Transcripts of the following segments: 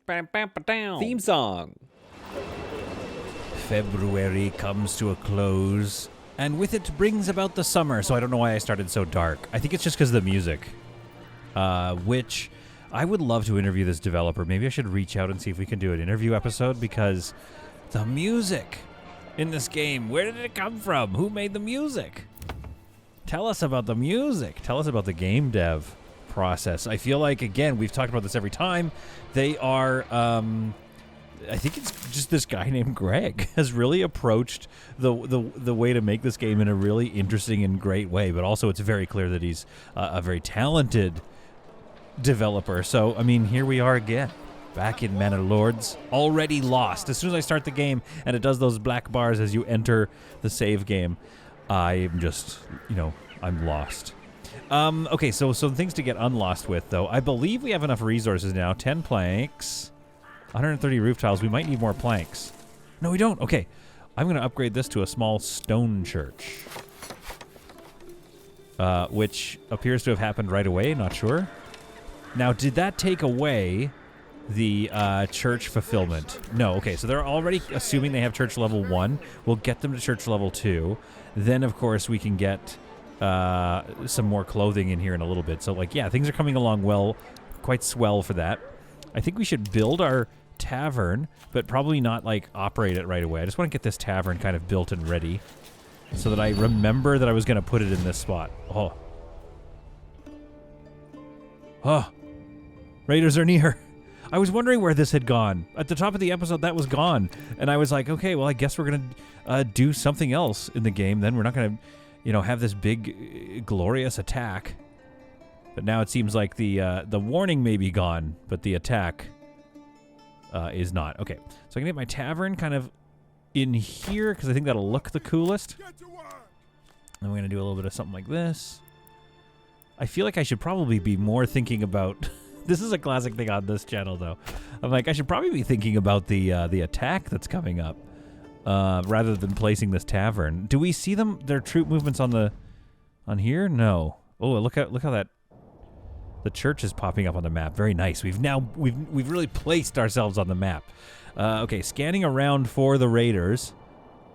Theme song. February comes to a close, and with it brings about the summer, so I don't know why I started so dark. I think it's just because of the music, which I would love to interview this developer. Maybe I should reach out and see if we can do an interview episode, because the music in this game, where did it come from? Who made the music? Tell us about the music. Tell us about the game dev process. I feel like, again, we've talked about this every time. They are, I think it's just this guy named Greg has really approached the way to make this game in a really interesting and great way, but also it's very clear that he's a very talented developer. So, I mean, here we are again, back in Manor Lords, already lost. As soon as I start the game and it does those black bars as you enter the save game, I'm just, I'm lost. Okay, so some things to get unlost with, though. I believe we have enough resources now. 10 planks, 130 roof tiles. We might need more planks. No, we don't. Okay, I'm going to upgrade this to a small stone church, which appears to have happened right away. Not sure. Now, did that take away the church fulfillment? No. Okay, so they're already assuming they have church level 1. We'll get them to church level 2. Then, of course, we can get some more clothing in here in a little bit. So, yeah, things are coming along well, quite swell for that. I think we should build our tavern, but probably not, operate it right away. I just want to get this tavern kind of built and ready so that I remember that I was going to put it in this spot. Oh, raiders are near. I was wondering where this had gone. At the top of the episode, that was gone. And I was like, okay, well, I guess we're going to do something else in the game. Then we're not going to, have this big, glorious attack. But now it seems like the warning may be gone, but the attack is not. Okay, so I can get my tavern kind of in here, because I think that'll look the coolest. And we're going to do a little bit of something like this. I feel like I should probably be more thinking about... This is a classic thing on this channel, though. I'm like, I should probably be thinking about the attack that's coming up, rather than placing this tavern. Do we see their troop movements on here? No. Oh, look how that the church is popping up on the map. Very nice. We've really placed ourselves on the map. Okay, scanning around for the raiders.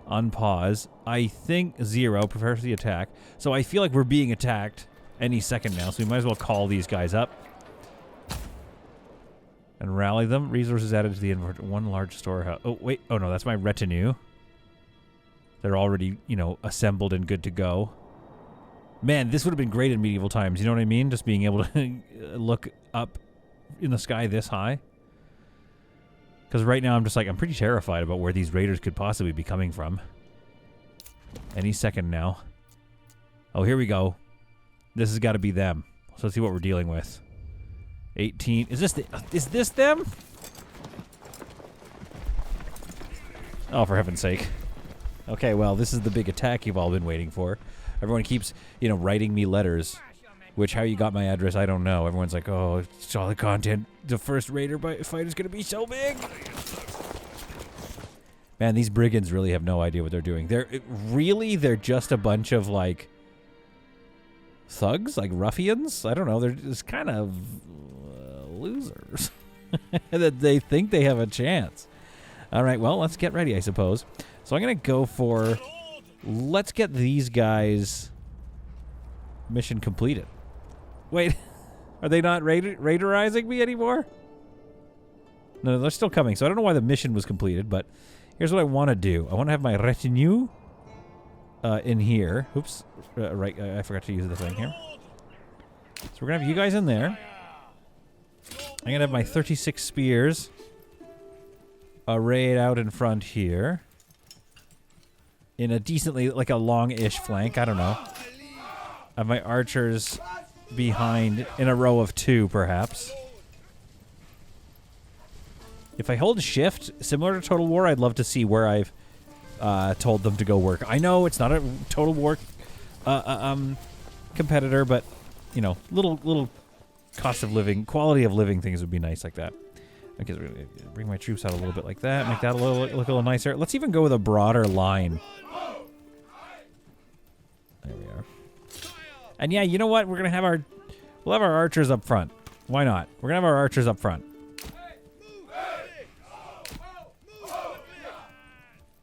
On pause. I think 0 prepares the attack. So I feel like we're being attacked any second now. So we might as well call these guys up and rally them. Resources added to the inventory. 1 large storehouse. Oh, wait. Oh, no, that's my retinue. They're already, assembled and good to go. Man, this would have been great in medieval times. You know what I mean? Just being able to look up in the sky this high. Because right now I'm just I'm pretty terrified about where these raiders could possibly be coming from. Any second now. Oh, here we go. This has got to be them. So let's see what we're dealing with. 18. Is this them? Oh, for heaven's sake. Okay, well, this is the big attack you've all been waiting for. Everyone keeps, writing me letters, which how you got my address, I don't know. Everyone's like, oh, it's all the content. The first raider fight is going to be so big. Man, these brigands really have no idea what they're doing. They're just a bunch of, thugs, ruffians? I don't know. They're just kind of losers. That they think they have a chance. All right, well, let's get ready, I suppose. So I'm going to go for... Let's get these guys mission completed. Wait, are they not raiderizing me anymore? No, they're still coming, so I don't know why the mission was completed, but here's what I want to do. I want to have my retinue in here. Oops, right, I forgot to use the thing here. So we're going to have you guys in there. I'm going to have my 36 spears arrayed out in front here. In a decently, a long-ish flank. I don't know. I have my archers behind in a row of 2, perhaps. If I hold shift, similar to Total War, I'd love to see where I've told them to go work. I know it's not a Total War competitor, but, little cost of living, quality of living things would be nice like that. Okay, so we're going to bring my troops out a little bit like that, make that look a little nicer. Let's even go with a broader line. There we are. And yeah, you know what? We'll have our archers up front. Why not? We're going to have our archers up front.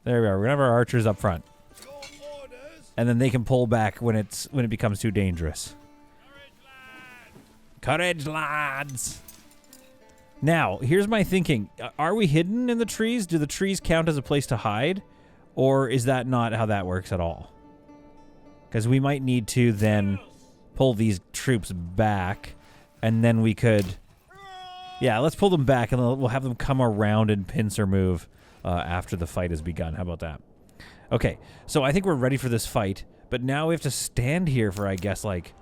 There we are. We're gonna have our archers up front, and then they can pull back when it becomes too dangerous. Courage, lads! Now, here's my thinking. Are we hidden in the trees? Do the trees count as a place to hide? Or is that not how that works at all? Because we might need to then pull these troops back, and then we could... Yeah, let's pull them back, and we'll have them come around and pincer move after the fight has begun. How about that? Okay, so I think we're ready for this fight, but now we have to stand here for, I guess, like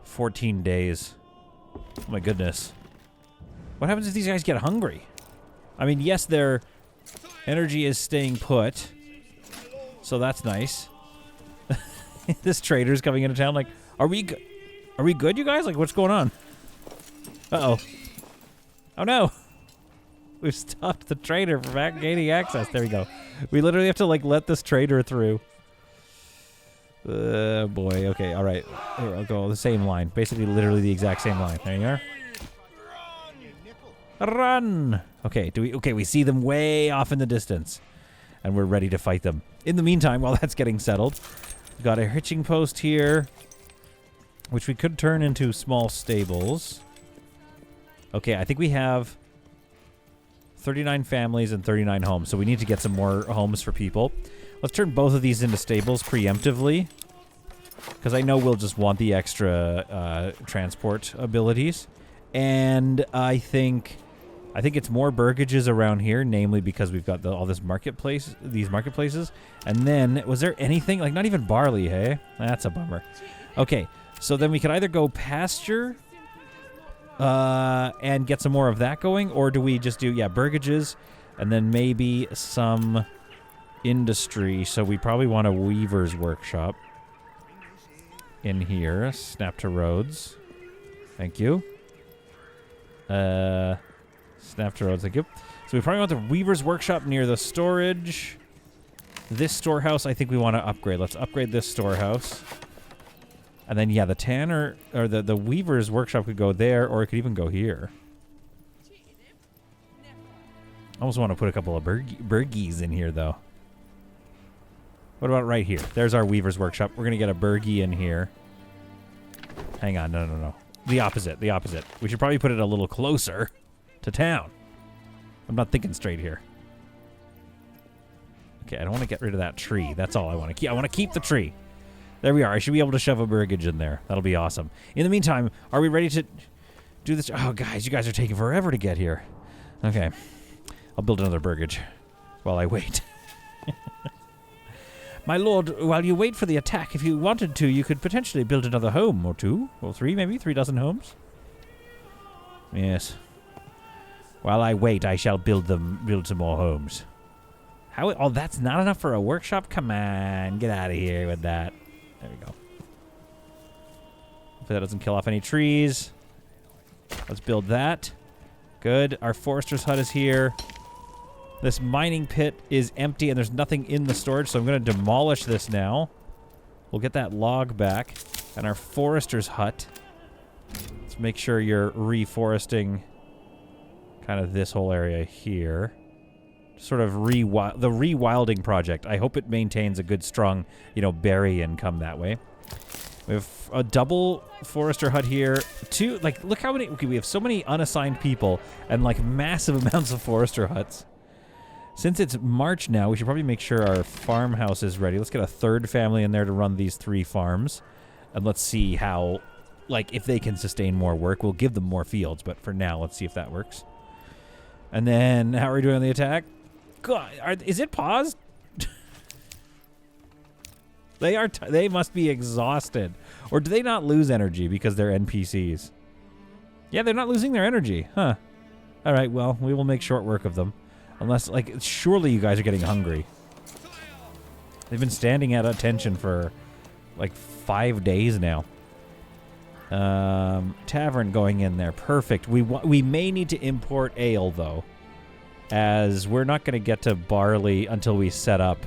14 days. Oh my goodness. What happens if these guys get hungry? I mean, yes, their energy is staying put, so that's nice. This trader's coming into town. Like, are we good, you guys? Like, what's going on? Uh-oh. Oh, no. We've stopped the trader from gaining access. There we go. We literally have to, like, let this trader through. Boy. Okay, all right. Here, I'll go the same line. Basically, literally the exact same line. There you are. Run! Okay, we see them way off in the distance, and we're ready to fight them. In the meantime, while that's getting settled, we've got a hitching post here, which we could turn into small stables. Okay, I think we have 39 families and 39 homes, so we need to get some more homes for people. Let's turn both of these into stables preemptively, because I know we'll just want the extra transport abilities. And I think it's more burgages around here, namely because we've got all this these marketplaces. And then, was there anything, like not even barley, hey? That's a bummer. Okay, so then we could either go pasture and get some more of that going, or do we just do, burgages, and then maybe some industry. So we probably want a weaver's workshop in here. Snap to roads. Thank you. Snap to roads, thank you. So we probably want the weaver's workshop near the storage. This storehouse, I think we want to upgrade. Let's upgrade this storehouse. And then, yeah, the tanner, or the weaver's workshop could go there, or it could even go here. I almost want to put a couple of burgies in here, though. What about right here? There's our weaver's workshop. We're going to get a burgie in here. Hang on, no. The opposite. We should probably put it a little closer to town. I'm not thinking straight here. Okay, I don't want to get rid of that tree. That's all I want to keep. I want to keep the tree. There we are. I should be able to shove a burgage in there. That'll be awesome. In the meantime, are we ready to do this? Oh, guys, you guys are taking forever to get here. Okay. I'll build another burgage while I wait. My lord, while you wait for the attack, if you wanted to, you could potentially build another home or two, or three, maybe 3 dozen homes. Yes. While I wait, I shall build some more homes. How? Oh, that's not enough for a workshop? Come on, get out of here with that. There we go. Hopefully that doesn't kill off any trees. Let's build that. Good. Our forester's hut is here. This mining pit is empty, and there's nothing in the storage, so I'm going to demolish this now. We'll get that log back. And our forester's hut. Let's make sure you're reforesting kind of this whole area here. Sort of the rewilding project. I hope it maintains a good, strong, berry income that way. We have a double forester hut here. Look how many... Okay, we have so many unassigned people and, massive amounts of forester huts. Since it's March now, we should probably make sure our farmhouse is ready. Let's get a third family in there to run these 3 farms. And let's see how, if they can sustain more work. We'll give them more fields, but for now, let's see if that works. And then, how are we doing on the attack? God, is it paused? They must be exhausted. Or do they not lose energy because they're NPCs? Yeah, they're not losing their energy. Huh. All right, well, we will make short work of them. Unless, surely you guys are getting hungry. They've been standing at attention for, 5 days now. Tavern going in there. Perfect. We may need to import ale, though. As we're not going to get to barley until we set up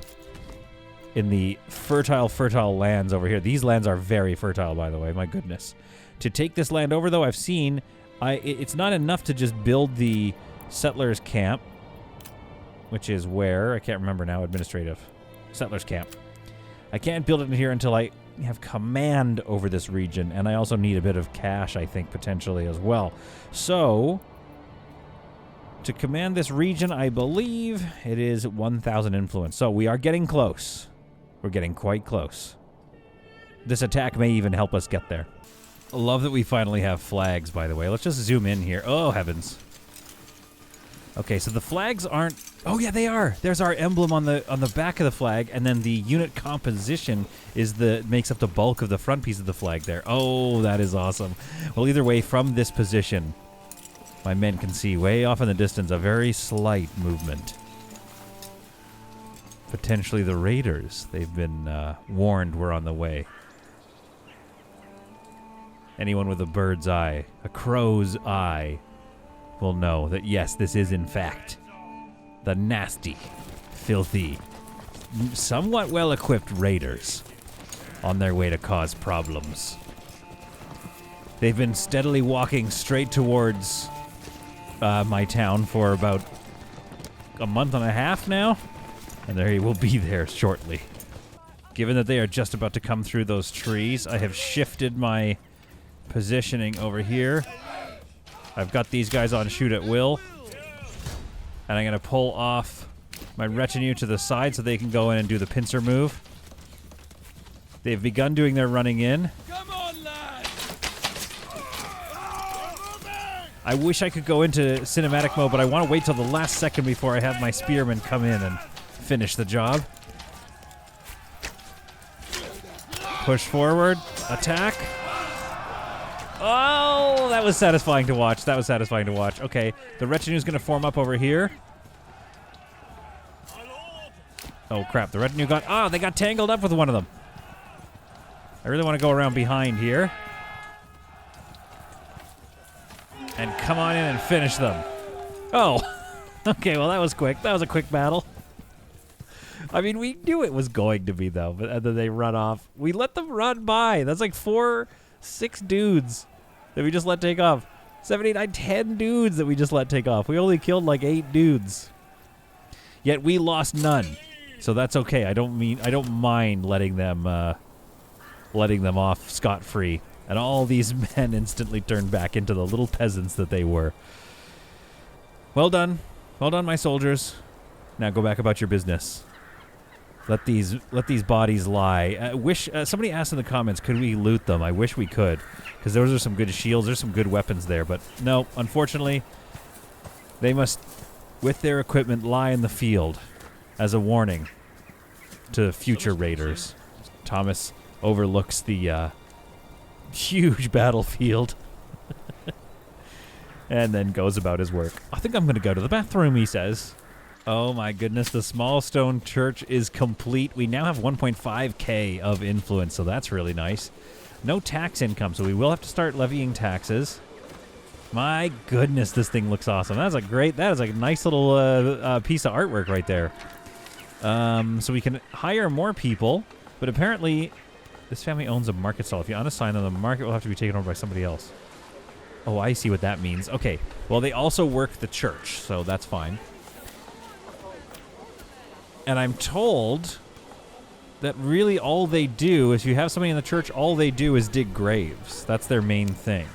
in the fertile lands over here. These lands are very fertile, by the way. My goodness. To take this land over, though, I've seen... it's not enough to just build the settlers' camp. which is where? I can't remember now. Administrative. Settlers camp. I can't build it in here until I have command over this region, and I also need a bit of cash, I think, potentially as well. So, to command this region, I believe it is 1,000 influence. So we are getting close. We're getting quite close. This attack may even help us get there. I love that we finally have flags, by the way. Let's just zoom in here. Oh, heavens. Okay, so the flags aren't... Oh, yeah, they are. There's our emblem on the back of the flag, and then the unit composition makes up the bulk of the front piece of the flag there. Oh, that is awesome. Well, either way, from this position, my men can see way off in the distance a very slight movement. Potentially the raiders. They've been warned we're on the way. Anyone with a bird's eye, a crow's eye, will know that, yes, this is, in fact, the nasty, filthy, somewhat well-equipped raiders on their way to cause problems. They've been steadily walking straight towards my town for about a month and a half now, and they will be there shortly. Given that they are just about to come through those trees, I have shifted my positioning over here. I've got these guys on shoot at will, and I'm going to pull off my retinue to the side so they can go in and do the pincer move. They've begun doing their running in. Come on, lad! I wish I could go into cinematic mode, but I want to wait till the last second before I have my spearmen come in and finish the job. Push forward. Attack. Oh, that was satisfying to watch. That was satisfying to watch. Okay, the retinue's going to form up over here. Oh, crap. The retinue got... Oh, they got tangled up with one of them. I really want to go around behind here. And come on in and finish them. Oh. Okay, well, that was quick. That was a quick battle. I mean, we knew it was going to be, though. But and then they run off. We let them run by. That's like 6 dudes that we just let take off. 7, 8, 9, 10 dudes that we just let take off. We only killed like 8 dudes. Yet we lost none. So that's okay. I don't mind letting them off scot-free. And all these men instantly turned back into the little peasants that they were. Well done. Well done, my soldiers. Now go back about your business. Let these bodies lie. Somebody asked in the comments, could we loot them? I wish we could, because those are some good shields. There's some good weapons there, but no, unfortunately, they must, with their equipment, lie in the field as a warning to future raiders. Thomas overlooks the huge battlefield and then goes about his work. I think I'm going to go to the bathroom, he says. Oh my goodness, the small stone church is complete. We now have 1.5k of influence, so that's really nice. No tax income, so we will have to start levying taxes. My goodness, this thing looks awesome. That is a nice little piece of artwork right there. So we can hire more people, but apparently this family owns a market stall. If you unassign them, the market will have to be taken over by somebody else. Oh, I see what that means. Okay, well, they also work the church, so that's fine. And I'm told that really all they do, if you have somebody in the church, all they do is dig graves. That's their main thing.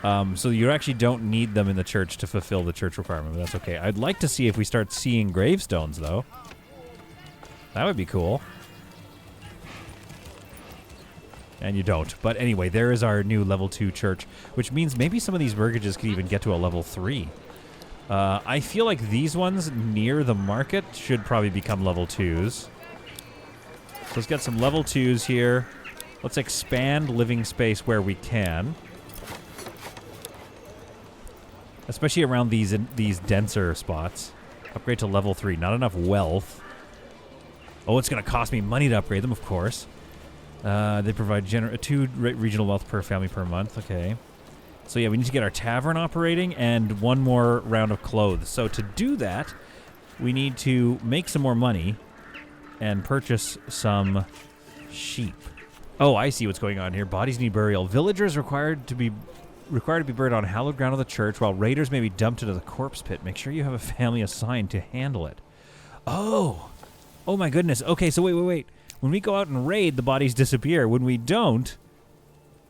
So you actually don't need them in the church to fulfill the church requirement, but that's okay. I'd like to see if we start seeing gravestones, though. That would be cool. And you don't. But anyway, there is our new level 2 church, which means maybe some of these burgages could even get to a level 3. I feel like these ones near the market should probably become level 2s. So let's get some level 2s here. Let's expand living space where we can. Especially around these denser spots. Upgrade to level 3. Not enough wealth. Oh, it's going to cost me money to upgrade them, of course. They provide 2 regional wealth per family per month. Okay. So yeah, we need to get our tavern operating and 1 more round of clothes. So to do that, we need to make some more money and purchase some sheep. Oh, I see what's going on here. Bodies need burial. Villagers required to be required to be buried on hallowed ground of the church, while raiders may be dumped into the corpse pit. Make sure you have a family assigned to handle it. Oh! Oh my goodness. Okay, so wait. When we go out and raid, the bodies disappear. When we don't,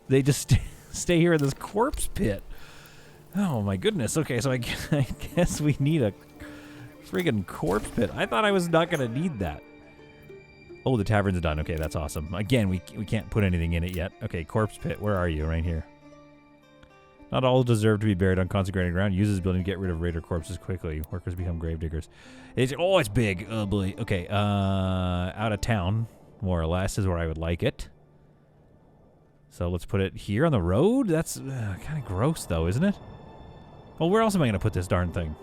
they just stay here in this corpse pit. Oh my goodness. Okay, so I guess we need a friggin' corpse pit. I thought I was not going to need that. Oh, the tavern's done. Okay, that's awesome. Again, we can't put anything in it yet. Okay, corpse pit. Where are you? Right here. Not all deserve to be buried on consecrated ground. Use this building to get rid of raider corpses quickly. Workers become gravediggers. It's big. Oh, boy. Okay, out of town, more or less, is where I would like it. So let's put it here on the road? That's kind of gross, though, isn't it? Well, where else am I going to put this darn thing?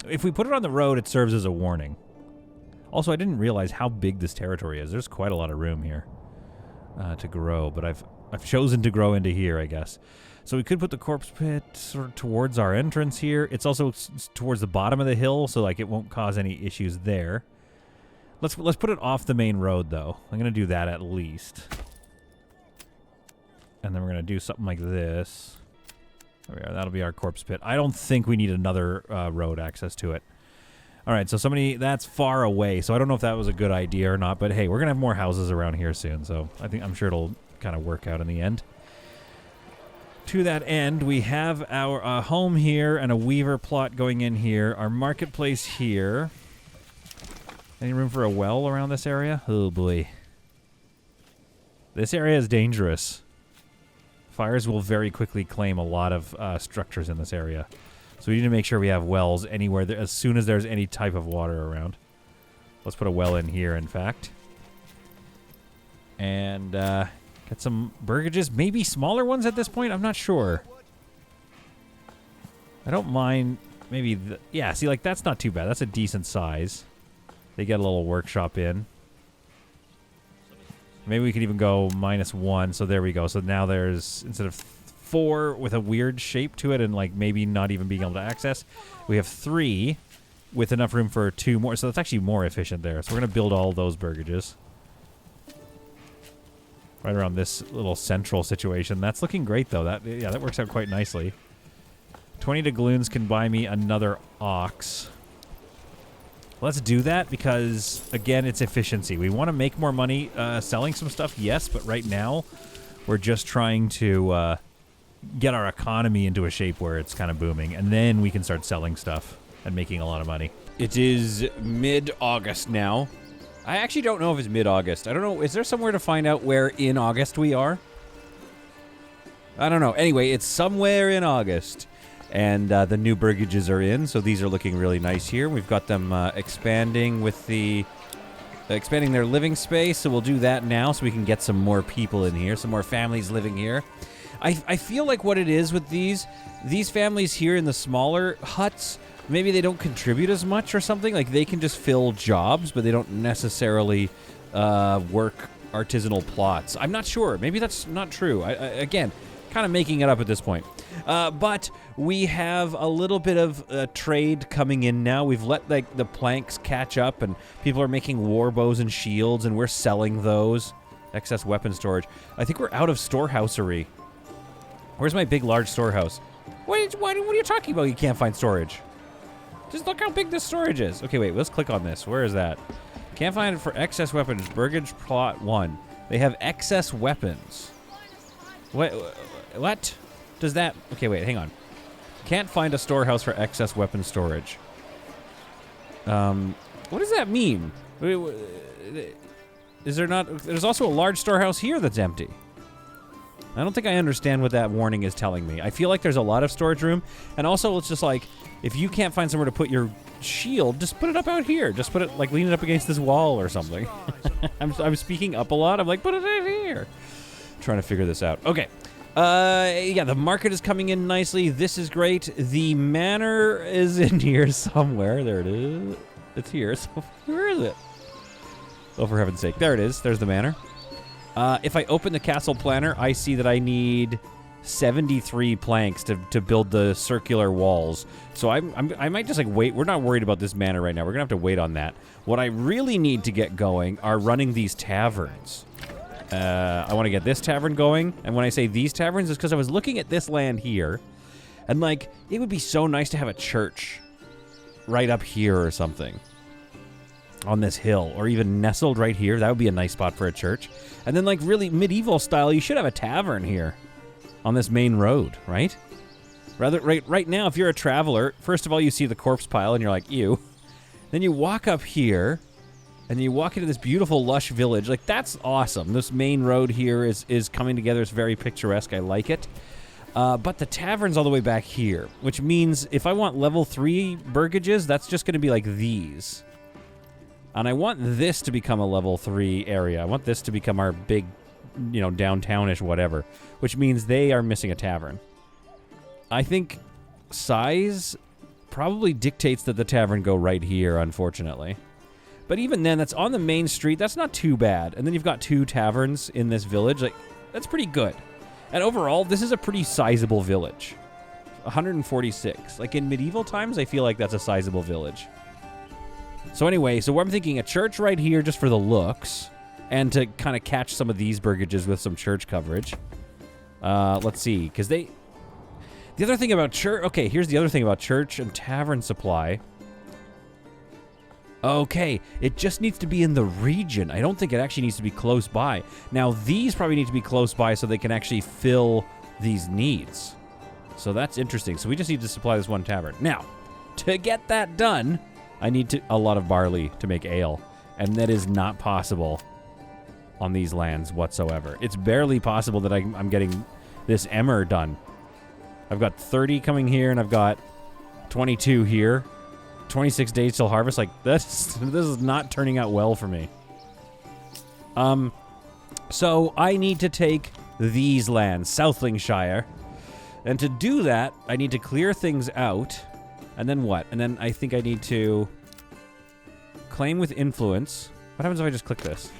If we put it on the road, it serves as a warning. Also, I didn't realize how big this territory is. There's quite a lot of room here to grow, but I've chosen to grow into here, I guess. So we could put the corpse pit sort of towards our entrance here. It's also towards the bottom of the hill, so like it won't cause any issues there. Let's put it off the main road, though. I'm going to do that at least. And then we're going to do something like this. There we are. That'll be our corpse pit. I don't think we need another road access to it. All right, so that's far away, so I don't know if that was a good idea or not, but hey, we're going to have more houses around here soon, so I'm sure it'll kind of work out in the end. To that end, we have our home here and a weaver plot going in here, our marketplace here. Any room for a well around this area? Oh, boy. This area is dangerous. Fires will very quickly claim a lot of structures in this area. So we need to make sure we have wells anywhere as soon as there's any type of water around. Let's put a well in here, in fact. And get some burgages. Maybe smaller ones at this point? I'm not sure. I don't mind maybe... yeah, see, like, that's not too bad. That's a decent size. They get a little workshop in. Maybe we could even go -1, so there we go. So now there's, instead of 4 with a weird shape to it and like maybe not even being able to access, we have 3 with enough room for 2 more. So that's actually more efficient there. So we're going to build all those burgages. Right around this little central situation. That's looking great, though. That works out quite nicely. 20 doubloons can buy me another ox. Let's do that because, again, it's efficiency. We want to make more money selling some stuff, yes, but right now we're just trying to get our economy into a shape where it's kind of booming, and then we can start selling stuff and making a lot of money. It is mid-August now. I actually don't know if it's mid-August. I don't know. Is there somewhere to find out where in August we are? I don't know. Anyway, it's somewhere in August. And the new burgages are in, so these are looking really nice here. We've got them expanding with expanding their living space, so we'll do that now so we can get some more people in here, some more families living here. I feel like what it is with these families here in the smaller huts, maybe they don't contribute as much or something. Like, they can just fill jobs, but they don't necessarily work artisanal plots. I'm not sure. Maybe that's not true. Again, kind of making it up at this point. But we have a little bit of trade coming in now. We've let like the planks catch up, and people are making war bows and shields, and we're selling those. Excess weapon storage. I think we're out of storehousery. Where's my big, large storehouse? What are you talking about? You can't find storage. Just look how big this storage is. Okay, wait. Let's click on this. Where is that? Can't find it for excess weapons. Burgage plot 1. They have excess weapons. What does that... Okay, wait, hang on. Can't find a storehouse for excess weapon storage. What does that mean? Is there not... There's also a large storehouse here that's empty. I don't think I understand what that warning is telling me. I feel like there's a lot of storage room, and also it's just like, if you can't find somewhere to put your shield, just put it up out here. Just put it, like, lean it up against this wall or something. I'm speaking up a lot. I'm like, put it in here. Trying to figure this out. Okay. Yeah, the market is coming in nicely. This is great. The manor is in here somewhere. There it is. It's here. So where is it? Oh, for heaven's sake. There it is. There's the manor. If I open the castle planner, I see that I need 73 planks to build the circular walls. So I might just, like, wait. We're not worried about this manor right now. We're going to have to wait on that. What I really need to get going are running these taverns. I want to get this tavern going. And when I say these taverns, it's because I was looking at this land here. And, like, it would be so nice to have a church right up here or something. On this hill. Or even nestled right here. That would be a nice spot for a church. And then, like, really medieval style, you should have a tavern here. On this main road, right? Right now, if you're a traveler, first of all, you see the corpse pile and you're like, ew. Then you walk up here, and you walk into this beautiful, lush village. Like, that's awesome. This main road here is coming together. It's very picturesque. I like it. But the tavern's all the way back here, which means if I want level 3 burgages, that's just going to be like these. And I want this to become a level 3 area. I want this to become our big, you know, downtownish whatever, which means they are missing a tavern. I think size probably dictates that the tavern go right here, unfortunately. But even then, that's on the main street. That's not too bad. And then you've got 2 taverns in this village. Like, that's pretty good. And overall, this is a pretty sizable village. 146. Like, in medieval times, I feel like that's a sizable village. So anyway, so I'm thinking a church right here just for the looks. And to kind of catch some of these burgages with some church coverage. Let's see, because they... The other thing about church... Okay, here's the other thing about church and tavern supply. Okay, it just needs to be in the region. I don't think it actually needs to be close by. Now, these probably need to be close by so they can actually fill these needs. So that's interesting. So we just need to supply this one tavern. Now, to get that done, I need a lot of barley to make ale. And that is not possible on these lands whatsoever. It's barely possible that I'm getting this emmer done. I've got 30 coming here, and I've got 22 here. 26 days till harvest. Like, this is not turning out well for me. So I need to take these lands, Southingshire. And to do that, I need to clear things out. And then what? And then I think I need to claim with influence. What happens if I just click this?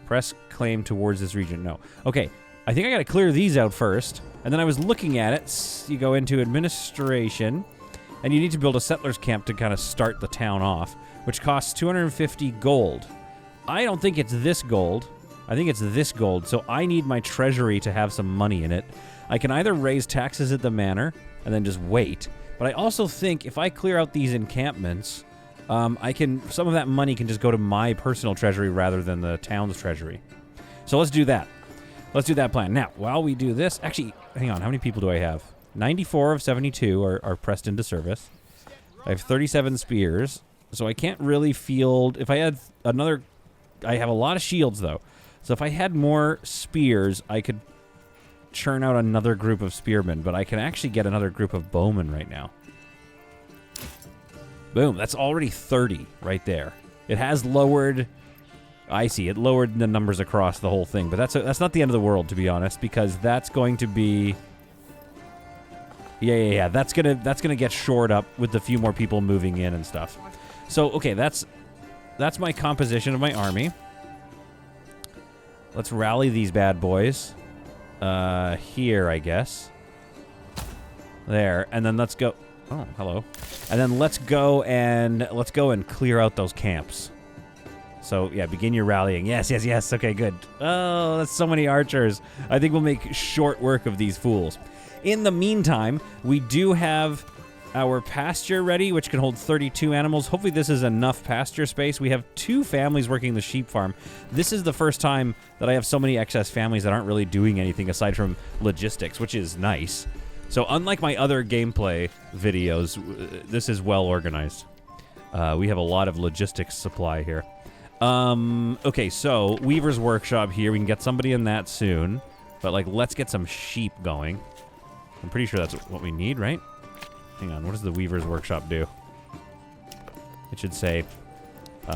Press claim towards this region. No. Okay. I think I got to clear these out first. And then I was looking at it. You go into administration. And you need to build a settlers camp to kind of start the town off. Which costs 250 gold. I don't think it's this gold. I think it's this gold. So I need my treasury to have some money in it. I can either raise taxes at the manor. And then just wait. But I also think if I clear out these encampments... some of that money can just go to my personal treasury rather than the town's treasury. So let's do that. Let's do that plan. Now, while we do this... Actually, hang on. How many people do I have? 94 of 72 are pressed into service. I have 37 spears. So I can't really field... If I had another... I have a lot of shields, though. So if I had more spears, I could churn out another group of spearmen. But I can actually get another group of bowmen right now. Boom. That's already 30 right there. It has lowered... I see. It lowered the numbers across the whole thing. But that's not the end of the world, to be honest. Because that's going to be... Yeah. That's gonna get shored up with a few more people moving in and stuff. So, okay, that's my composition of my army. Let's rally these bad boys. Here, I guess. There. And then let's go... Oh, hello. And then let's go and clear out those camps. So, yeah, begin your rallying. Yes. Okay, good. Oh, that's so many archers. I think we'll make short work of these fools. In the meantime, we do have our pasture ready, which can hold 32 animals. Hopefully this is enough pasture space. We have 2 families working the sheep farm. This is the first time that I have so many excess families that aren't really doing anything aside from logistics, which is nice. So unlike my other gameplay videos, this is well organized. We have a lot of logistics supply here. Okay, so Weaver's Workshop here. We can get somebody in that soon. But, like, let's get some sheep going. I'm pretty sure that's what we need, right? Hang on, what does the Weaver's Workshop do? It should say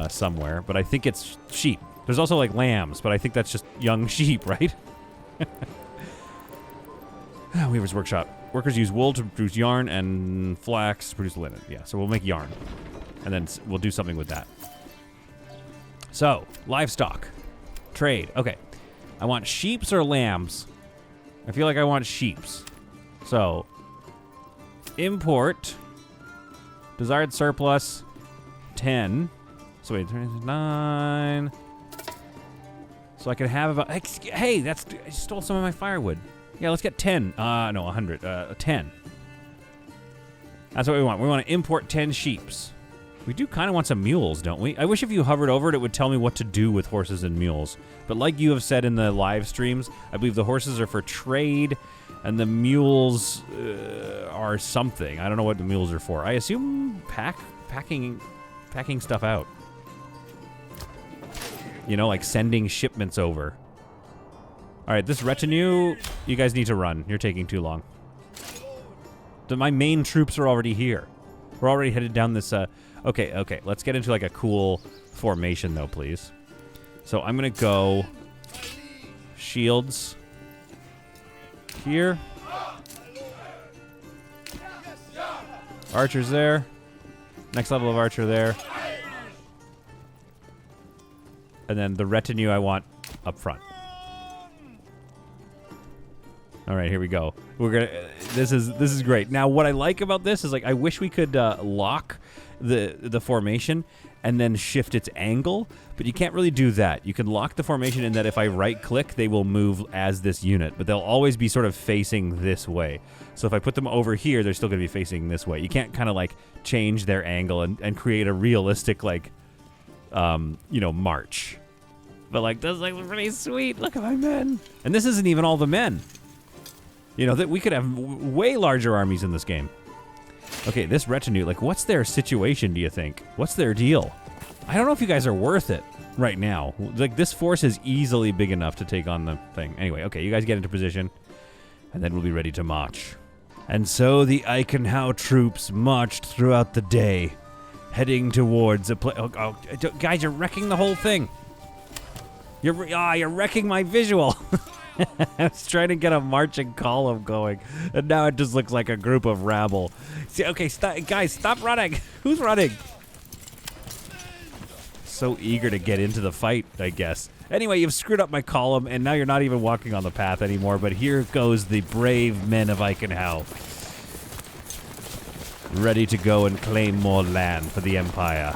somewhere, but I think it's sheep. There's also, like, lambs, but I think that's just young sheep, right? Weaver's Workshop. Workers use wool to produce yarn and flax to produce linen. Yeah, so we'll make yarn. And then we'll do something with that. So, livestock. Trade. Okay. I want sheeps or lambs? I feel like I want sheeps. So, import. Desired surplus. 10. So wait, 9. So I can have about... Hey, I stole some of my firewood. Yeah, let's get 10. No, 100. 10. That's what we want. We want to import 10 sheeps. We do kind of want some mules, don't we? I wish if you hovered over it, it would tell me what to do with horses and mules. But like you have said in the live streams, I believe the horses are for trade, and the mules are something. I don't know what the mules are for. I assume packing stuff out. You know, like sending shipments over. All right, this retinue, you guys need to run. You're taking too long. My main troops are already here. We're already headed down this... Okay. Let's get into like a cool formation, though, please. So I'm going to go... Shields. Here. Archers there. Next level of archer there. And then the retinue I want up front. All right, here we go. We're gonna. This is great. Now, what I like about this is like I wish we could lock the formation and then shift its angle, but you can't really do that. You can lock the formation in that if I right-click, they will move as this unit, but they'll always be sort of facing this way. So if I put them over here, they're still going to be facing this way. You can't kind of like change their angle and create a realistic like, march. But like this is like pretty sweet. Look at my men, and this isn't even all the men. You know, that we could have way larger armies in this game. Okay, this retinue, like, what's their situation, do you think? What's their deal? I don't know if you guys are worth it right now. Like, this force is easily big enough to take on the thing. Anyway, okay, you guys get into position, and then we'll be ready to march. And so the Eichenhau troops marched throughout the day, heading towards a place... guys, you're wrecking the whole thing. You're wrecking my visual. I was trying to get a marching column going, and now it just looks like a group of rabble. See, okay, guys, stop running. Who's running? So eager to get into the fight, I guess. Anyway, you've screwed up my column, and now you're not even walking on the path anymore, but here goes the brave men of Eichenhau. Ready to go and claim more land for the Empire.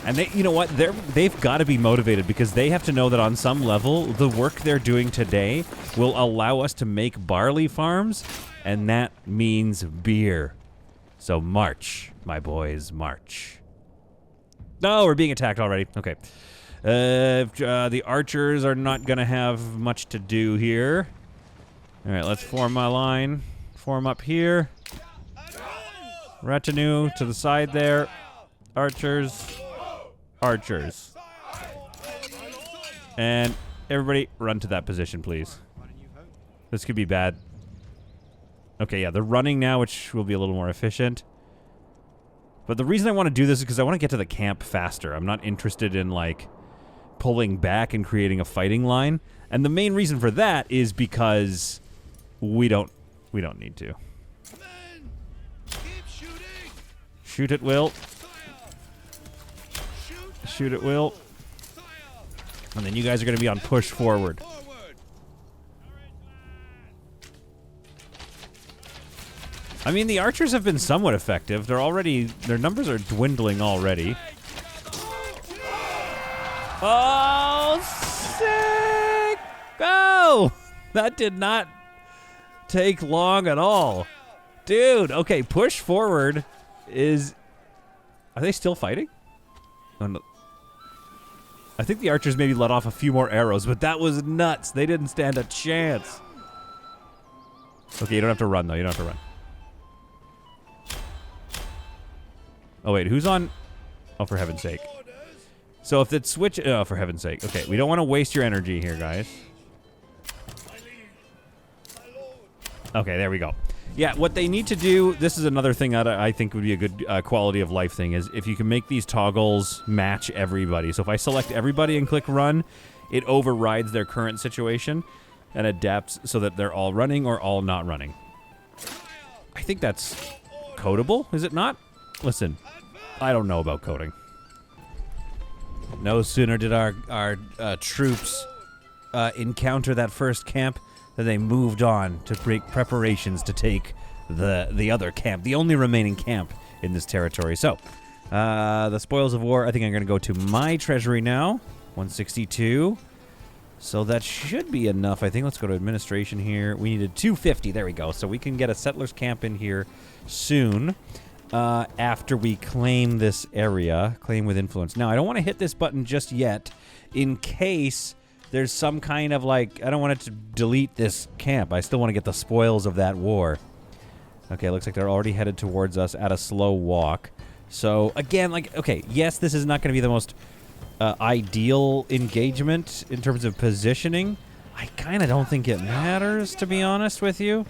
And they, you know what? They've got to be motivated because they have to know that on some level, the work they're doing today will allow us to make barley farms, and that means beer. So march, my boys, march. No, we're being attacked already. Okay. The archers are not going to have much to do here. All right, let's form my line. Form up here. Retinue to the side there. Archers. Archers. And everybody run to that position, please. This could be bad. Okay, yeah, they're running now, which will be a little more efficient. But the reason I want to do this is because I want to get to the camp faster. I'm not interested in, like, pulling back and creating a fighting line. And the main reason for that is because we don't need to. Shoot at will. Shoot at will. And then you guys are going to be on push forward. I mean, the archers have been somewhat effective. Their numbers are dwindling already. Oh, sick! Oh! That did not take long at all. Dude, okay, push forward is... Are they still fighting? Oh, no. I think the archers maybe let off a few more arrows, but that was nuts. They didn't stand a chance. Okay, you don't have to run, though. You don't have to run. Oh, wait, who's on? Oh, for heaven's sake. So if it's switch... Oh, for heaven's sake. Okay, we don't want to waste your energy here, guys. Okay, there we go. Yeah, what they need to do... This is another thing that I think would be a good quality of life thing, is if you can make these toggles match everybody. So if I select everybody and click run, it overrides their current situation and adapts so that they're all running or all not running. I think that's codable, is it not? Listen, I don't know about coding. No sooner did our troops encounter that first camp than they moved on to break preparations to take the other camp, the only remaining camp in this territory. So, the spoils of war, I think I'm going to go to my treasury now. 162. So that should be enough. I think let's go to administration here. We needed 250. There we go. So we can get a settlers camp in here soon after we claim this area. Claim with influence. Now, I don't want to hit this button just yet in case there's some kind of like... I don't want it to delete this camp. I still want to get the spoils of that war. Okay, looks like they're already headed towards us at a slow walk. So, again, like, okay, yes, this is not going to be the most... ideal engagement in terms of positioning. I kind of don't think it matters, to be honest with you.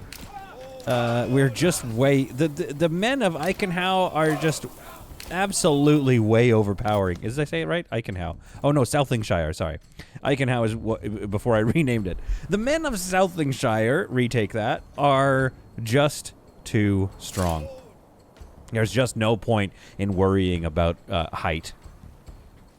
We're just way... The men of Eichenhau are just absolutely way overpowering. Did I say it right? Eichenhau. Oh, no, Southingshire, sorry. Eichenhau is what, before I renamed it. The men of Southingshire, retake that, are just too strong. There's just no point in worrying about height.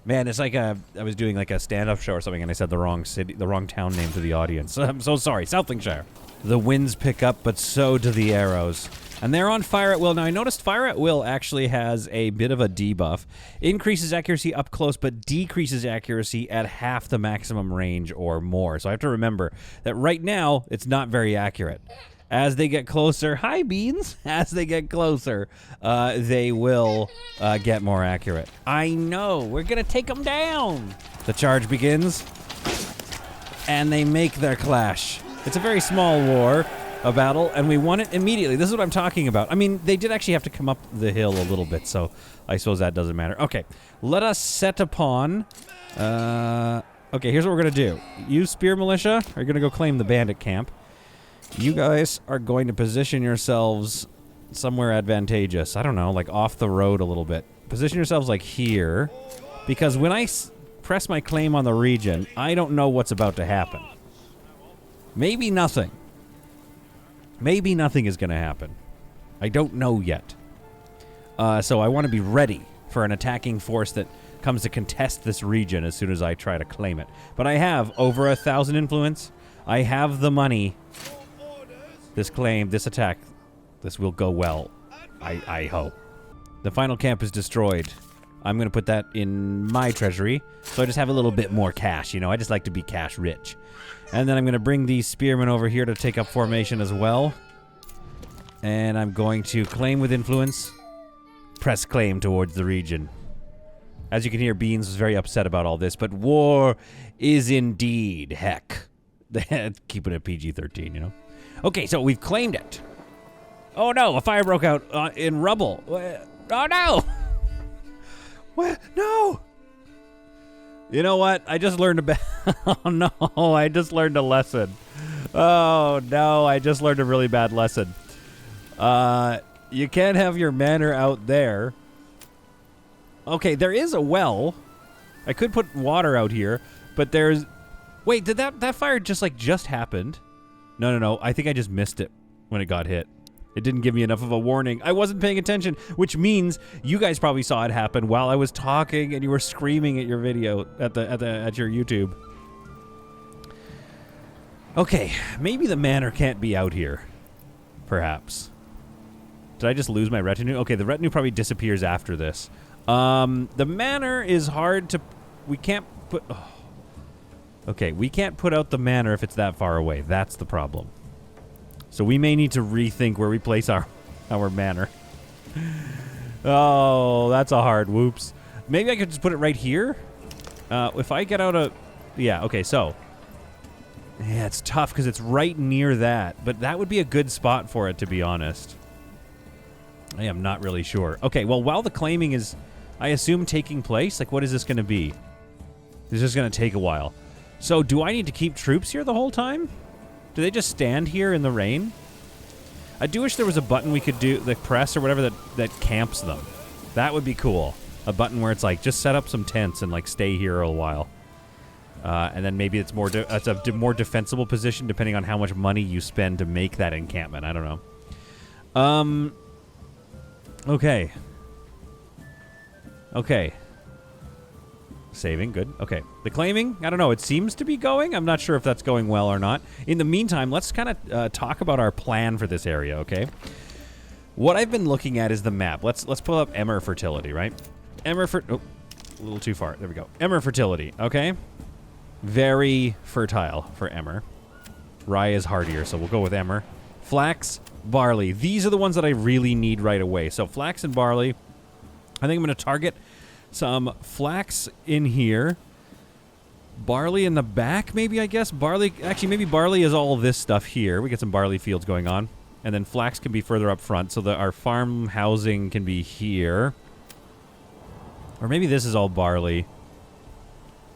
Man, it's like I was doing like a stand-up show or something, and I said the wrong city, the wrong town name to the audience. I'm so sorry. Southingshire. The winds pick up, but so do the arrows. And they're on fire at will. Now, I noticed fire at will actually has a bit of a debuff. Increases accuracy up close, but decreases accuracy at half the maximum range or more. So I have to remember that right now, it's not very accurate. As they get closer, hi Beans, as they get closer, they will get more accurate. I know, we're gonna take them down. The charge begins, and they make their clash. It's a very small war, a battle, and we won it immediately. This is what I'm talking about. I mean, they did actually have to come up the hill a little bit, so I suppose that doesn't matter. Okay, let us set upon, okay, here's what we're gonna do. You spear militia are gonna go claim the bandit camp. You guys are going to position yourselves somewhere advantageous. I don't know, like off the road a little bit. Position yourselves like here, because when I press my claim on the region, I don't know what's about to happen. Maybe nothing. Maybe nothing is going to happen. I don't know yet. So I want to be ready for an attacking force that comes to contest this region as soon as I try to claim it. But I have over 1,000 influence. I have the money. This claim, this attack, this will go well. I hope. The final camp is destroyed. I'm going to put that in my treasury, so I just have a little bit more cash. You know, I just like to be cash rich. And then I'm going to bring these spearmen over here to take up formation as well. And I'm going to claim with influence. Press claim towards the region. As you can hear, Beans was very upset about all this, but war is indeed heck. Keeping it PG-13, you know? Okay, so we've claimed it. Oh no, a fire broke out in rubble. Oh no! What? No! You know what? I just learned oh no, I just learned a lesson. Oh no, I just learned a really bad lesson. You can't have your manor out there. Okay, there is a well. I could put water out here, but there's... Wait, did that fire just happened? No. I think I just missed it when it got hit. It didn't give me enough of a warning. I wasn't paying attention, which means you guys probably saw it happen while I was talking and you were screaming at your video at your YouTube. Okay, maybe the manor can't be out here. Perhaps. Did I just lose my retinue? Okay, the retinue probably disappears after this. The manor is hard to... We can't put... Oh. Okay, we can't put out the manor if it's that far away. That's the problem. So we may need to rethink where we place our manor. Oh, that's a hard whoops. Maybe I could just put it right here? If I get out a... Yeah, okay, so... Yeah, it's tough because it's right near that. But that would be a good spot for it, to be honest. I am not really sure. Okay, well, while the claiming is, I assume, taking place, like, what is this going to be? This is going to take a while. So, do I need to keep troops here the whole time? Do they just stand here in the rain? I do wish there was a button we could do, the press or whatever, that camps them. That would be cool. A button where it's like, just set up some tents and, like, stay here a while. And then maybe it's a more defensible position depending on how much money you spend to make that encampment. I don't know. Okay. Okay. Saving, good. Okay. The claiming, I don't know. It seems to be going. I'm not sure if that's going well or not. In the meantime, let's kind of talk about our plan for this area, okay? What I've been looking at is the map. Let's pull up Emmer Fertility, right? Oh, a little too far. There we go. Emmer Fertility, okay? Very fertile for emmer. Rye is hardier, so we'll go with emmer. Flax, barley. These are the ones that I really need right away. So flax and barley. I think I'm going to target some flax in here. Barley in the back, maybe, I guess. Barley, actually, maybe barley is all this stuff here. We get some barley fields going on. And then flax can be further up front, so that our farm housing can be here. Or maybe this is all barley.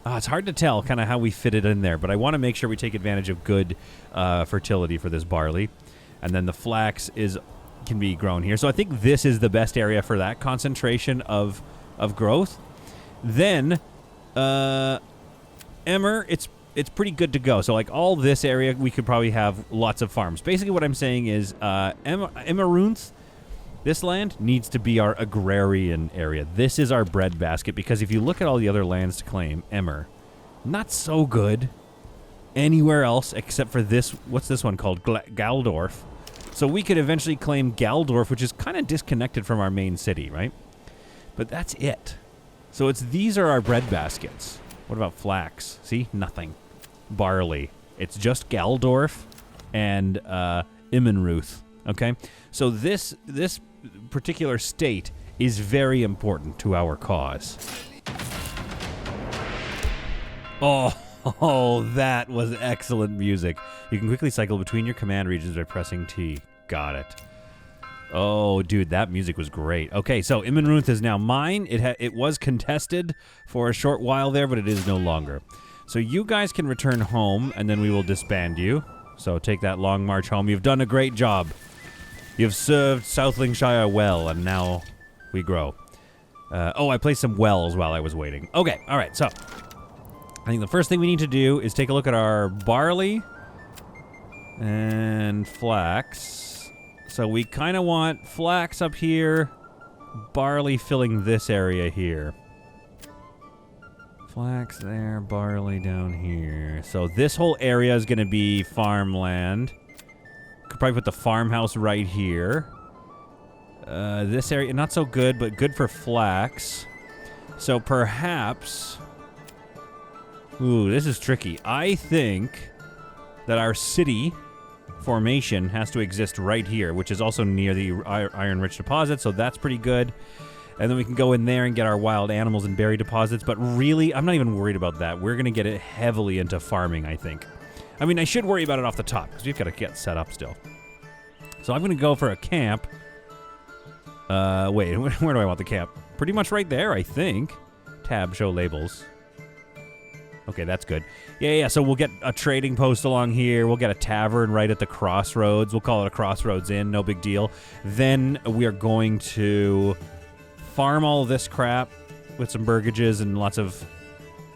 It's hard to tell kind of how we fit it in there, but I want to make sure we take advantage of good fertility for this barley. And then the flax can be grown here. So I think this is the best area for that concentration of growth. Then, emmer, it's pretty good to go. So like all this area, we could probably have lots of farms. Basically what I'm saying is Emmerunth, this land needs to be our agrarian area. This is our breadbasket, because if you look at all the other lands to claim, Emmer, not so good anywhere else except for this. What's this one called? Galdorf. So we could eventually claim Galdorf, which is kind of disconnected from our main city, right? But that's it. So these are our breadbaskets. What about flax? See? Nothing. Barley. It's just Galdorf and Immenruth. Okay? So this particular state is very important to our cause. Oh, that was excellent music. You can quickly cycle between your command regions by pressing T. Got it. Oh, dude, that music was great. Okay, so Immenruth is now mine. It was contested for a short while there, but it is no longer. So you guys can return home, and then we will disband you. So take that long march home. You've done a great job. You've served Southlandshire well, and now we grow. I placed some wells while I was waiting. Okay, all right, so I think the first thing we need to do is take a look at our barley and flax. So we kind of want flax up here, barley filling this area here. Flax there, barley down here. So this whole area is going to be farmland. Could probably put the farmhouse right here. This area, not so good, but good for flax. So perhaps... Ooh, this is tricky. I think that our city formation has to exist right here, which is also near the iron-rich deposit, so that's pretty good. And then we can go in there and get our wild animals and berry deposits, but really, I'm not even worried about that. We're going to get it heavily into farming, I think. I mean, I should worry about it off the top, because we've got to get set up still. So I'm going to go for a camp. Wait, where do I want the camp? Pretty much right there, I think. Tab, show labels. Okay, that's good. Yeah, so we'll get a trading post along here. We'll get a tavern right at the crossroads. We'll call it a Crossroads Inn, no big deal. Then we are going to farm all of this crap with some burgages and lots of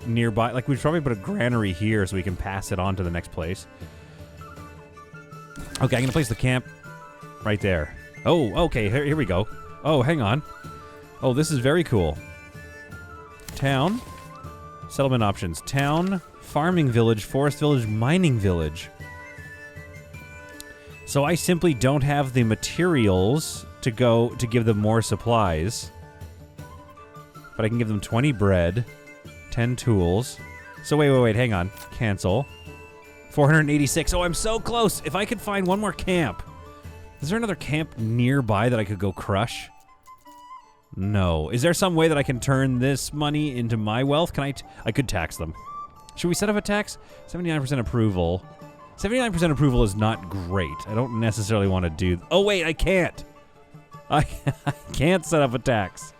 nearby. Like, we'd probably put a granary here so we can pass it on to the next place. Okay, I'm going to place the camp right there. Oh, okay, here we go. Oh, hang on. Oh, this is very cool. Town. Settlement options. Town, farming village, forest village, mining village. So I simply don't have the materials to give them more supplies. But I can give them 20 bread, 10 tools. So wait, hang on. Cancel. 486. Oh, I'm so close. If I could find one more camp. Is there another camp nearby that I could go crush? No. Is there some way that I can turn this money into my wealth? Can I could tax them. Should we set up a tax? 79% approval. 79% approval is not great. I don't necessarily want to do... Oh, wait, I can't. I can't set up a tax.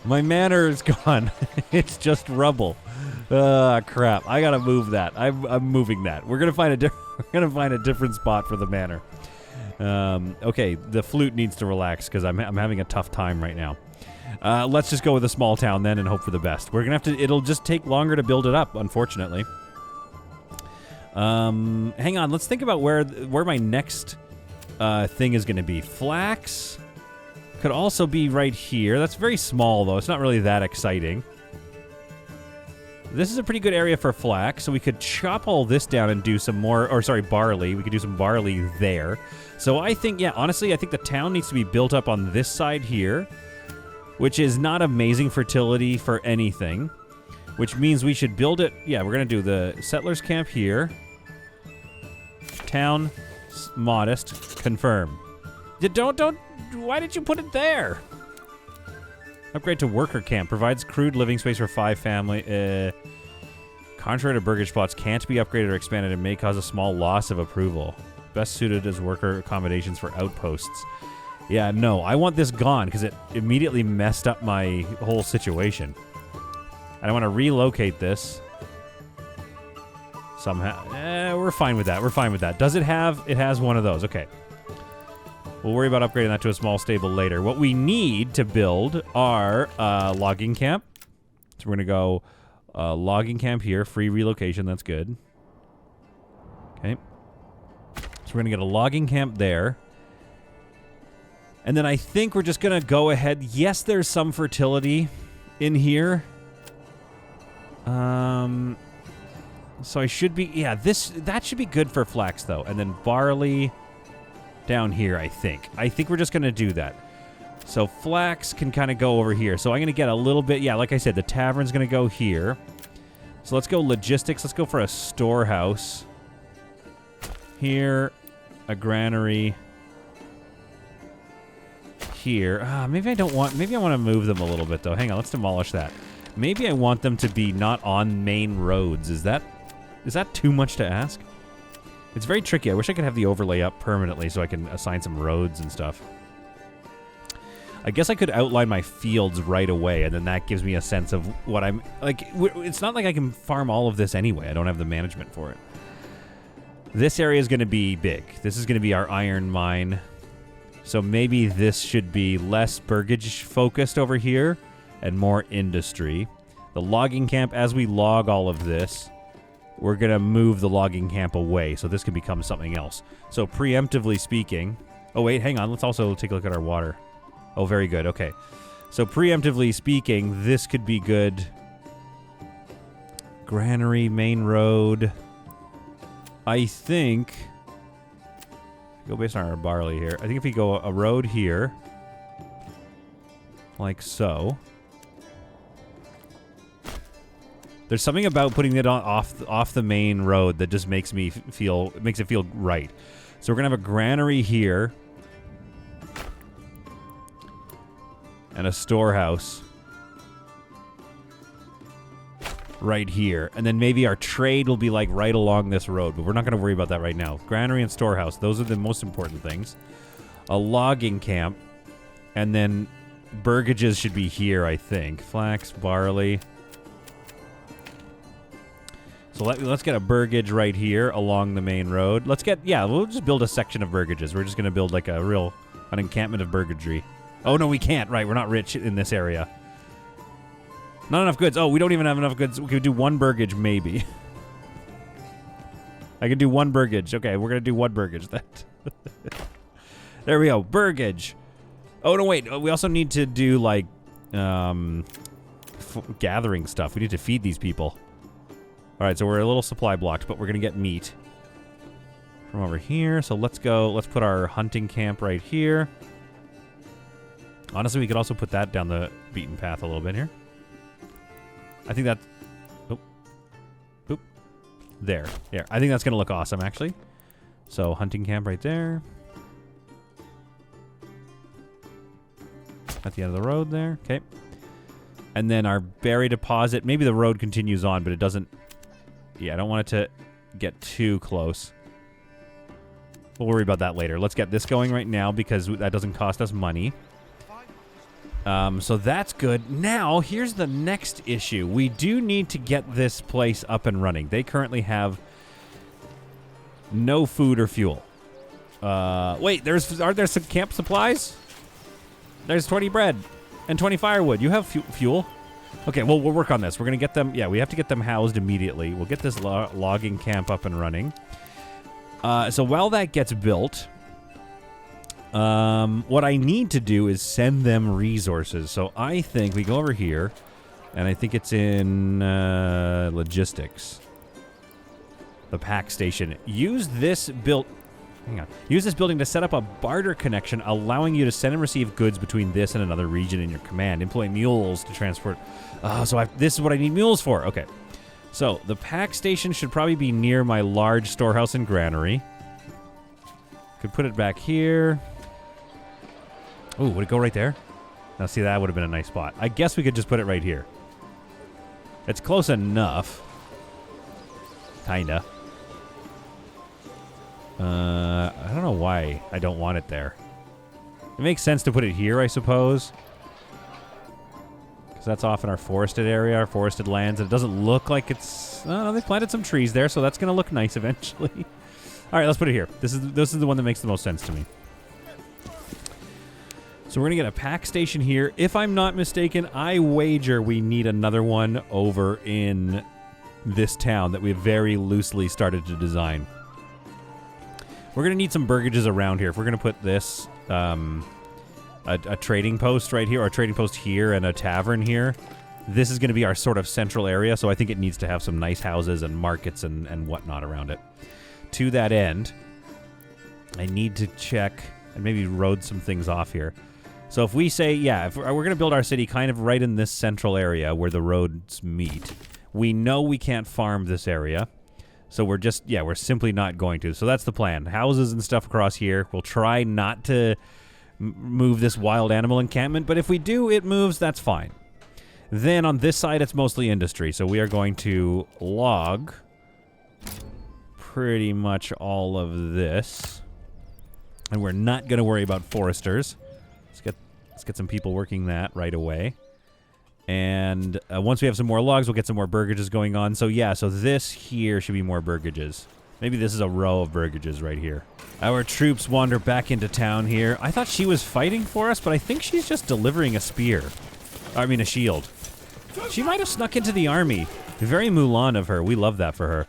My manor is gone. It's just rubble. Crap. I gotta move that. I'm moving that. We're gonna find a different spot for the manor. Okay, the flute needs to relax because I'm having a tough time right now. Let's just go with a small town then and hope for the best. We're gonna have to. It'll just take longer to build it up, unfortunately. Hang on. Let's think about where my next thing is gonna be. Flax could also be right here. That's very small though. It's not really that exciting. This is a pretty good area for flax, so we could chop all this down and do some more, barley. We could do some barley there. So I think, yeah, honestly, I think the town needs to be built up on this side here, which is not amazing fertility for anything. which means we should build it. Yeah, we're going to do the settlers camp here. Town, modest, confirm. Don't. Why did you put it there? Upgrade to worker camp. Provides crude living space for 5 family. Contrary to burgage plots, can't be upgraded or expanded and may cause a small loss of approval. Best suited as worker accommodations for outposts. Yeah, no, I want this gone because it immediately messed up my whole situation. And I want to relocate this. Somehow. We're fine with that. We're fine with that. Does it have... It has one of those. Okay. We'll worry about upgrading that to a small stable later. What we need to build are logging camp. So we're going to go logging camp here. Free relocation. That's good. Okay. So we're going to get a logging camp there. And then I think we're just going to go ahead. Yes, there's some fertility in here. So I should be... Yeah, that should be good for flax, though. And then barley down here, I think. I think we're just going to do that. So flax can kind of go over here. So I'm going to get a little bit... Yeah, like I said, the tavern's going to go here. So let's go logistics. Let's go for a storehouse. Here, a granary. Here. Maybe I don't want... Maybe I want to move them a little bit, though. Hang on, let's demolish that. Maybe I want them to be not on main roads. Is that too much to ask? It's very tricky. I wish I could have the overlay up permanently so I can assign some roads and stuff. I guess I could outline my fields right away, and then that gives me a sense of what I'm... Like, it's not like I can farm all of this anyway. I don't have the management for it. This area is going to be big. This is going to be our iron mine. So maybe this should be less burgage focused over here and more industry. The logging camp, as we log all of this, we're going to move the logging camp away. So this could become something else. So preemptively speaking... Oh, wait, hang on. Let's also take a look at our water. Oh, very good. Okay. So preemptively speaking, this could be good. Granary, main road. I think... Go based on our barley here. I think if we go a road here, like so. There's something about putting it on off the main road that just makes it feel right. So we're gonna have a granary here and a storehouse right here, and then maybe our trade will be like right along this road, but we're not going to worry about that right now. Granary and storehouse, those are the most important things. A logging camp, and then burgages should be here, I think. Flax, barley. So let's get a burgage right here along the main road. We'll just build a section of burgages. We're just going to build like an encampment of burgagery. Oh, no, we can't. Right, we're not rich in this area. Not enough goods. Oh, we don't even have enough goods. We could do one burgage, maybe. I could do one burgage. Okay, we're going to do one burgage. There we go. Burgage. Oh, no, wait. We also need to do, like, gathering stuff. We need to feed these people. All right, so we're a little supply blocked, but we're going to get meat from over here. So let's go. Let's put our hunting camp right here. Honestly, we could also put that down the beaten path a little bit here. I think that's... Oop. There. Yeah, I think that's going to look awesome, actually. So, hunting camp right there. At the end of the road there. Okay. And then our berry deposit. Maybe the road continues on, but it doesn't... Yeah, I don't want it to get too close. We'll worry about that later. Let's get this going right now because that doesn't cost us money. So that's good. Now, here's the next issue. We do need to get this place up and running. They currently have no food or fuel. Wait, aren't there some camp supplies? There's 20 bread and 20 firewood. You have fuel? Okay, well, we'll work on this. We're going to get them... Yeah, we have to get them housed immediately. We'll get this logging camp up and running. So while that gets built... what I need to do is send them resources. So I think we go over here, and I think it's in logistics. The pack station. Use this built... Hang on. Use this building to set up a barter connection, allowing you to send and receive goods between this and another region in your command. Employ mules to transport. This is what I need mules for. Okay. So, the pack station should probably be near my large storehouse and granary. Could put it back here. Ooh, would it go right there? Now, see, that would have been a nice spot. I guess we could just put it right here. It's close enough. Kinda. I don't know why I don't want it there. It makes sense to put it here, I suppose. Because that's off in our forested area, our forested lands. And it doesn't look like it's... Oh, they planted some trees there, so that's going to look nice eventually. All right, let's put it here. This is the one that makes the most sense to me. So we're going to get a pack station here. If I'm not mistaken, I wager we need another one over in this town that we very loosely started to design. We're going to need some burgages around here. If we're going to put this, a trading post right here, or a trading post here and a tavern here, this is going to be our sort of central area, so I think it needs to have some nice houses and markets and whatnot around it. To that end, I need to check and maybe road some things off here. So if we say, if we're going to build our city kind of right in this central area where the roads meet, we know we can't farm this area. So we're just, we're simply not going to. So that's the plan. Houses and stuff across here. We'll try not to move this wild animal encampment, but if we do, it moves, that's fine. Then on this side, it's mostly industry. So we are going to log pretty much all of this. And we're not going to worry about foresters. Let's get some people working that right away. And once we have some more logs, we'll get some more burgages going on. So so this here should be more burgages. Maybe this is a row of burgages right here. Our troops wander back into town here. I thought she was fighting for us, but I think she's just delivering a spear. I mean, a shield. She might have snuck into the army. Very Mulan of her. We love that for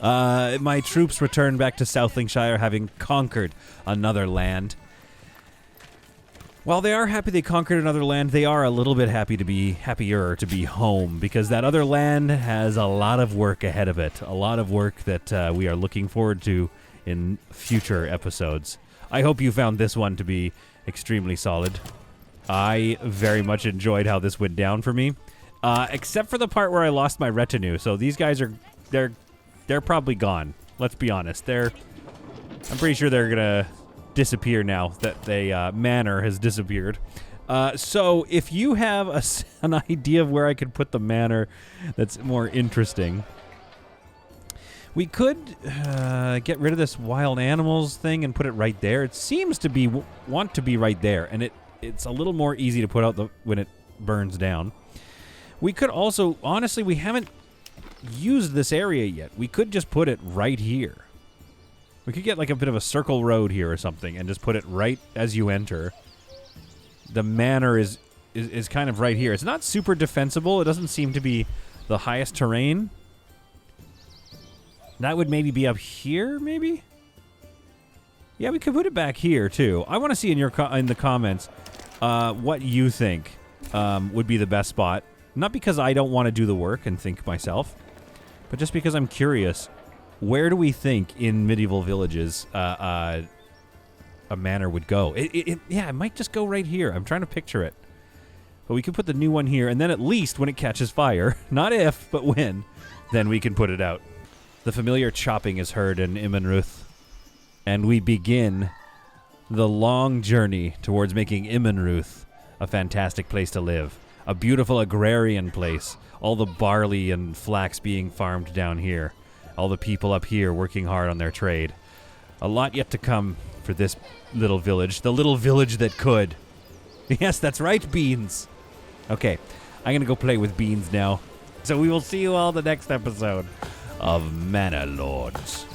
her. My troops return back to South Lincolnshire, having conquered another land. While they are happy they conquered another land, they are a little bit happier to be home, because that other land has a lot of work ahead of it. A lot of work that we are looking forward to in future episodes. I hope you found this one to be extremely solid. I very much enjoyed how this went down for me, except for the part where I lost my retinue. So these guys they're probably gone. Let's be honest. I'm pretty sure they're gonna disappear now that the manor has disappeared. So if you have an idea of where I could put the manor that's more interesting, we could get rid of this wild animals thing and put it right there. It seems to want to be right there, and it's a little more easy to put out when it burns down. We could also, honestly, we haven't used this area yet. We could just put it right here. We could get like a bit of a circle road here or something and just put it right as you enter. The manor is kind of right here. It's not super defensible. It doesn't seem to be the highest terrain. That would maybe be up here, maybe? Yeah, we could put it back here, too. I want to see in the comments what you think would be the best spot. Not because I don't want to do the work and think myself, but just because I'm curious. Where do we think in medieval villages a manor would go? It might just go right here. I'm trying to picture it. But we could put the new one here, and then at least when it catches fire, not if, but when, then we can put it out. The familiar chopping is heard in Imenruth, and we begin the long journey towards making Imenruth a fantastic place to live. A beautiful agrarian place. All the barley and flax being farmed down here. All the people up here working hard on their trade. A lot yet to come for this little village. The little village that could. Yes, that's right, Beans. Okay, I'm going to go play with Beans now. So we will see you all the next episode of Manor Lords.